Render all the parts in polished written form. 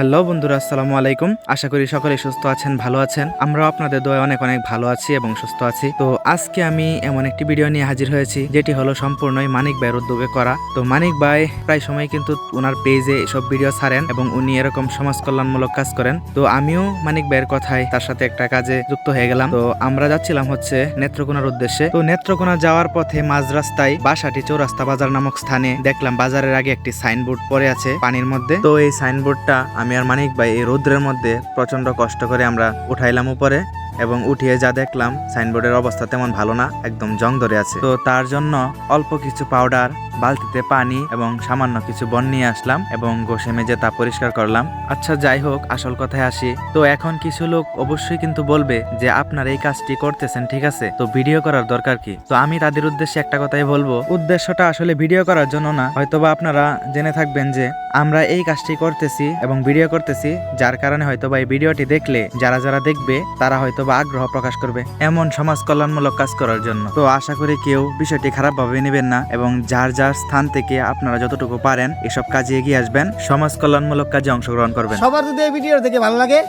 Hello বন্ধুরা, আসসালামু আলাইকুম। আশা করি সকলে সুস্থ আছেন, ভালো আছেন। আমরাও আপনাদের দোয়ায় অনেক অনেক ভালো আছি এবং সুস্থ আছি। তো আজকে আমি এমন একটি ভিডিও নিয়ে হাজির হয়েছি যেটি হলো সম্পূর্ণই মানিক ভাইয়ের উদ্যোগে করা। তো মানিক ভাই প্রায় সময় কিন্তু ওনার পেজে এসব ভিডিও ছাড়েন এবং উনি এরকম সমাজ কল্যাণমূলক কাজ করেন। তো আমিও মানিক ভাইয়ের কথায় তার সাথে একটা কাজে যুক্ত হয়ে গেলাম। তো আমরা যাচ্ছিলাম হচ্ছে নেত্রকোনার উদ্দেশ্যে। তো নেত্রকোনা যাওয়ার পথে মাঝ রাস্তায় বাসাটি চৌরাস্তা বাজার নামক স্থানে দেখলাম বাজারের আগে একটি সাইনবোর্ড পড়ে আছে পানির মধ্যে। তো এই সাইনবোর্ডটা আমি আর মানিক ভাই এই রৌদ্রের মধ্যে প্রচন্ড কষ্ট করে আমরা উঠাইলাম উপরে এবং উঠিয়ে যা দেখলাম সাইনবোর্ডের অবস্থা তেমন ভালো না, একদম জং ধরে আছে। তো তার জন্য অল্প কিছু পাউডার, বালতিতে পানি এবং সামান্য কিছু বন নিয়ে আসলাম এবং ঘষে মেজে তা পরিষ্কার করলাম। আচ্ছা, যাই হোক, আসল কথায় আসি। তো এখন কিছু লোক অবশ্যই কিন্তু বলবে যে আপনার এই কাজটি করতেছেন ঠিক আছে, তো ভিডিও করার দরকার কি? তো আমি তাদের উদ্দেশ্যে একটা কথাই বলবো, উদ্দেশ্যটা আসলে ভিডিও করার জন্য না। হয়তোবা আপনারা জেনে থাকবেন যে আমরা এই কাজটি করতেছি এবং ভিডিও করতেছি, যার কারণে হয়তোবা এই ভিডিওটি দেখলে যারা যারা দেখবে তারা হয়তোবা আগ্রহ প্রকাশ করবে এমন সমাজ কল্যাণমূলক কাজ করার জন্য। তো আশা করি কেউ বিষয়টি খারাপভাবে নেবেন না এবং যার যার স্থান থেকে আপনারা যতটুকু পারেন এসব কাজে এগিয়ে আসবেন, সমাজ কল্যাণমূলক কাজে অংশগ্রহণ করবেন। সবার যদি এই ভিডিও দেখে ভালো লাগে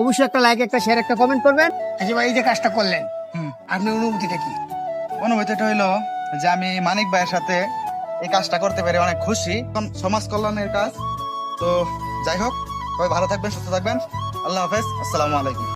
অবশ্যই একটা লাইক, একটা শেয়ার, একটা কমেন্ট করবেন। আচ্ছা ভাই, এই যে কাজটা করলেন আপনার অনুভূতিটা কি? অনুভূতিটা হইলো যে আমি মানিক ভাইয়ের সাথে এই কাজটা করতে পেরে অনেক খুশি। সমাজ কল্যাণের কাজ। তো যাই হোক, সবাই ভালো থাকবেন, সুস্থ থাকবেন। আল্লাহ হাফেজ, আসসালামু আলাইকুম।